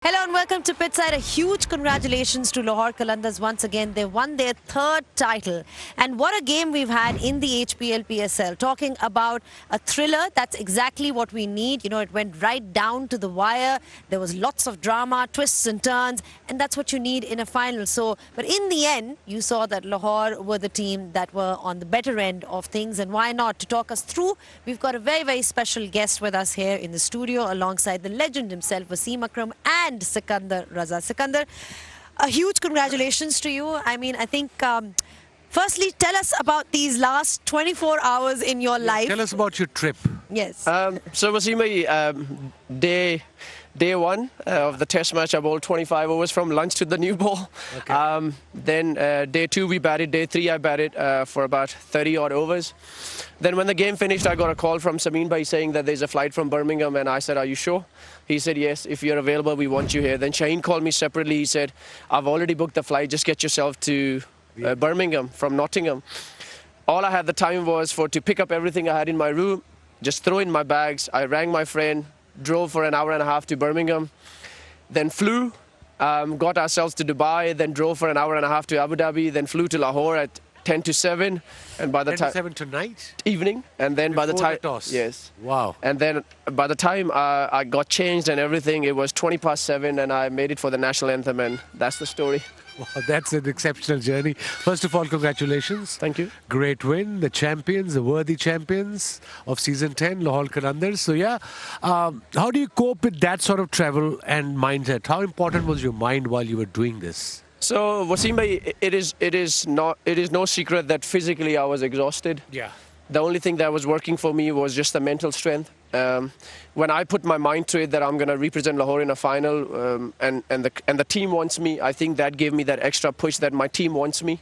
Hello and welcome to Pitside. A huge congratulations to Lahore Qalandars once again. They won their third title. And what a game we've had in the HBL PSL. Talking about a thriller, that's exactly what we need. You know, it went right down to the wire. There was lots of drama, twists and turns, and that's what you need in a final. But in the end, you saw that Lahore were the team that were on the better end of things. And why not? To talk us through, we've got a very, very special guest with us here in the studio alongside the legend himself, Wasim Akram, and Sikandar Raza. Sikandar, a huge congratulations to you. I mean, I think, firstly, tell us about these last 24 hours in your life. Tell us about your trip. Yes. So Wasim, day one of the test match, I bowled 25 overs from lunch to the new ball. Okay. Then day two we batted, day three I batted for about 30 odd overs. Then when the game finished, I got a call from Samin Bhai saying that there's a flight from Birmingham, and I said, are you sure? He said, yes, if you're available, we want you here. Then Shaheen called me separately. He said, I've already booked the flight, just get yourself to Birmingham from Nottingham. All I had the time was to pick up everything I had in my room, just throw in my bags. I rang my friend, drove for an hour and a half to Birmingham, then flew, got ourselves to Dubai, then drove for an hour and a half to Abu Dhabi, then flew to Lahore at 10 to 7, and by the 10 time to 7 tonight? Evening, and then by the Before time the toss? yes, Wow. and then by the time I got changed and everything, it was 20 past 7, and I made it for the national anthem, and that's the story. Wow, that's an exceptional journey. First of all, congratulations. Thank you. Great win. The champions, the worthy champions of season 10, Lahore Qalandars. So yeah, how do you cope with that sort of travel and mindset? How important was your mind while you were doing this? So Wasim bhai, it is no secret that physically I was exhausted. Yeah. The only thing that was working for me was just the mental strength. When I put my mind to it that I'm going to represent Lahore in a final, and the team wants me, I think that gave me that extra push that my team wants me.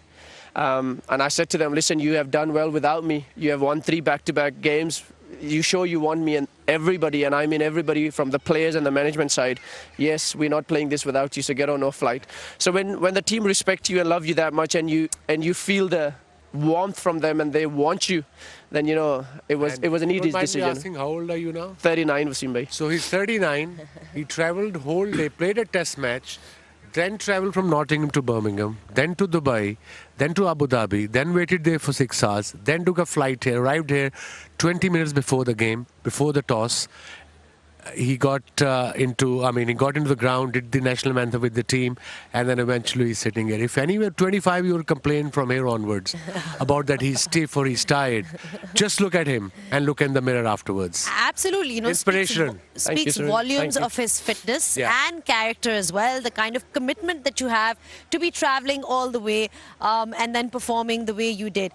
And I said to them, listen, you have done well without me. You have won 3 back-to-back games. You show you want me, and everybody, and I mean everybody from the players and the management side. Yes, we're not playing this without you, so get on our flight. So when the team respects you and love you that much, and you feel the warmth from them and they want you, then you know it was an easy decision. Asking, how old are you now? 39, Wasim bhai. So he's 39. He travelled whole day, played a test match, then travelled from Nottingham to Birmingham, then to Dubai, then to Abu Dhabi, then waited there for 6 hours, then took a flight here, arrived here 20 minutes before the game, before the toss. He got into the ground, did the national anthem with the team, and then eventually he's sitting here. If anywhere 25 you will complain from here onwards about that he's stiff or he's tired, just look at him and look in the mirror afterwards. Absolutely. You know, Inspiration. Speaks volumes of his fitness and character as well. The kind of commitment that you have to be traveling all the way and then performing the way you did.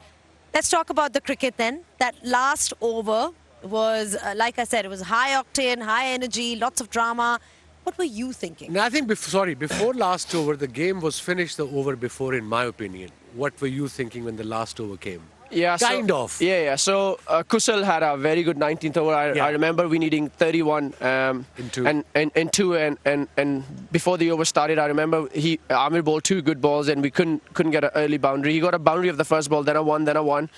Let's talk about the cricket then. That last over was, like I said, it was high octane, high energy, lots of drama. What were you thinking? No, I think, before last over, the game was finished the over before, in my opinion. What were you thinking when the last over came? Yeah, kind of. Yeah. So Kusal had a very good 19th over. I remember we needing 31 in two, and before the over started, I remember Amir bowled 2 good balls, and we couldn't get an early boundary. He got a boundary of the first ball, then a 1, then a 1.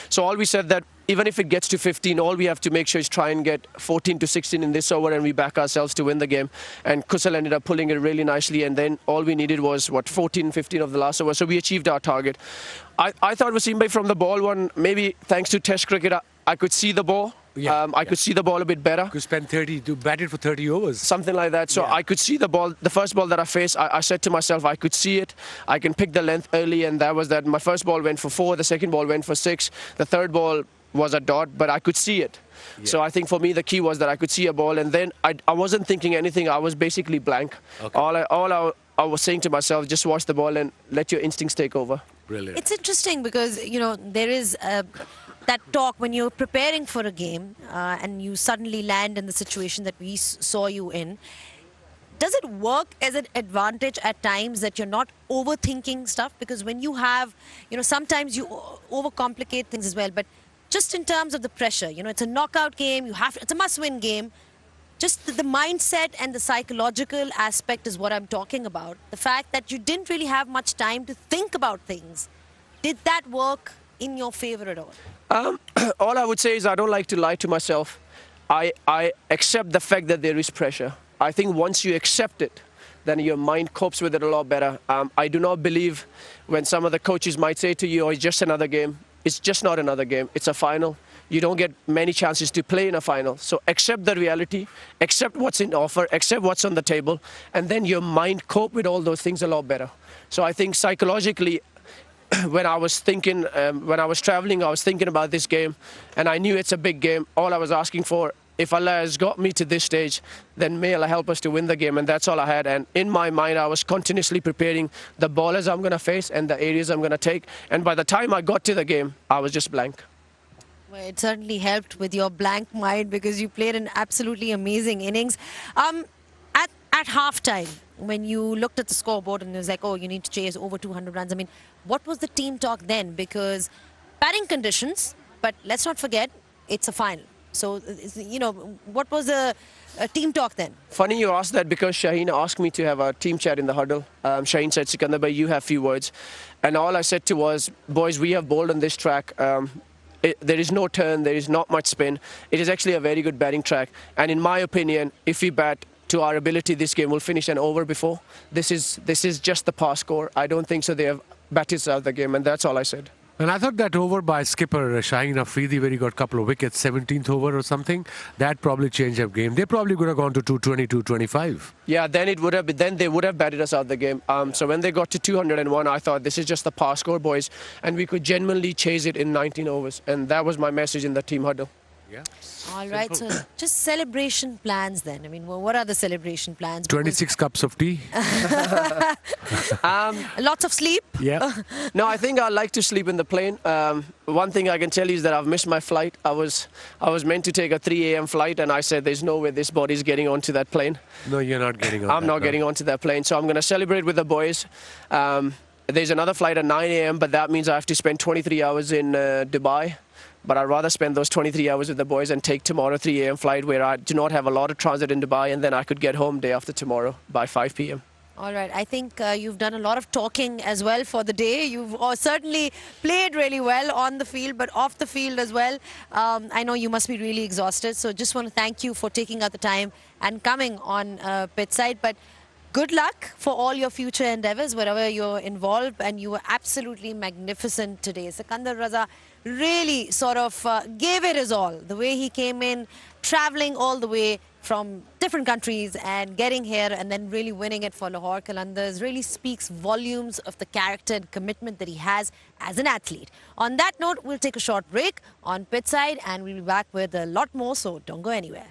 So all we said that even if it gets to 15, all we have to make sure is try and get 14 to 16 in this over, and we back ourselves to win the game. And Kusal ended up pulling it really nicely, and then all we needed was, 14, 15 of the last over. So we achieved our target. I thought Wasim bhai from the ball one, maybe thanks to Test cricket, I could see the ball. I could see the ball a bit better. You batted for 30 overs. Something like that. So I could see the ball. The first ball that I faced, I said to myself, I could see it. I can pick the length early, and that was that. My first ball went for 4. The second ball went for 6. The third ball was a dot, but I could see it. So I think for me the key was that I could see a ball, and then I wasn't thinking anything. I was basically blank. Okay. All I was saying to myself, just watch the ball and let your instincts take over. Brilliant. It's interesting because, you know, there is that talk when you're preparing for a game and you suddenly land in the situation that we saw you in. Does it work as an advantage at times that you're not overthinking stuff? Because when you have, you know, sometimes you overcomplicate things as well. But just in terms of the pressure, you know, it's a knockout game. It's a must-win game. Just the mindset and the psychological aspect is what I'm talking about. The fact that you didn't really have much time to think about things. Did that work in your favor at all? All I would say is I don't like to lie to myself. I accept the fact that there is pressure. I think once you accept it, then your mind copes with it a lot better. I do not believe when some of the coaches might say to you, oh, it's just another game. It's just not another game. It's a final. You don't get many chances to play in a final. So accept the reality, accept what's in offer, accept what's on the table, and then your mind cope with all those things a lot better. So I think psychologically, when I was thinking, when I was traveling, I was thinking about this game, and I knew it's a big game. All I was asking for, if Allah has got me to this stage, then may Allah help us to win the game, and that's all I had. And in my mind, I was continuously preparing the ballers I'm going to face and the areas I'm going to take. And by the time I got to the game, I was just blank. Well, it certainly helped with your blank mind because you played an absolutely amazing innings. At halftime, when you looked at the scoreboard and it was like, oh, you need to chase over 200 runs, I mean, what was the team talk then? Because batting conditions, but let's not forget, it's a final. So, you know, what was the team talk then? Funny you asked that because Shaheen asked me to have a team chat in the huddle. Shaheen said, Sikandar bhai, you have few words. And all I said to was, boys, we have bowled on this track. There is no turn, there is not much spin. It is actually a very good batting track. And in my opinion, if we bat to our ability, this game will finish an over before. This is just the pass score. I don't think so. They have batted out the game, and that's all I said. And I thought that over by skipper Shaheen Afridi, where he got a couple of wickets, 17th over or something, that probably changed the game. They probably could have gone to 220, 225. Yeah, then it would have been, then they would have batted us out the game. So when they got to 201, I thought this is just the pass score, boys, and we could genuinely chase it in 19 overs. And that was my message in the team huddle. Yeah. All right, so just celebration plans then. I mean, what are the celebration plans? 26 cups of tea. Lots of sleep? Yeah. No, I think I like to sleep in the plane. One thing I can tell you is that I've missed my flight. I was meant to take a 3 a.m. flight, and I said there's no way this body's getting onto that plane. No, you're not getting on. I'm not getting onto that plane, so I'm going to celebrate with the boys. There's another flight at 9 a.m., but that means I have to spend 23 hours in Dubai. But I'd rather spend those 23 hours with the boys and take tomorrow 3 a.m. flight where I do not have a lot of transit in Dubai, and then I could get home day after tomorrow by 5 p.m. All right. I think you've done a lot of talking as well for the day. You've certainly played really well on the field, but off the field as well. I know you must be really exhausted. So just want to thank you for taking out the time and coming on pitch side. But good luck for all your future endeavors, wherever you're involved. And you were absolutely magnificent today. Sikandar Raza really sort of gave it his all. The way he came in, traveling all the way from different countries and getting here and then really winning it for Lahore Qalandars really speaks volumes of the character and commitment that he has as an athlete. On that note, we'll take a short break on pitch side and we'll be back with a lot more, so don't go anywhere.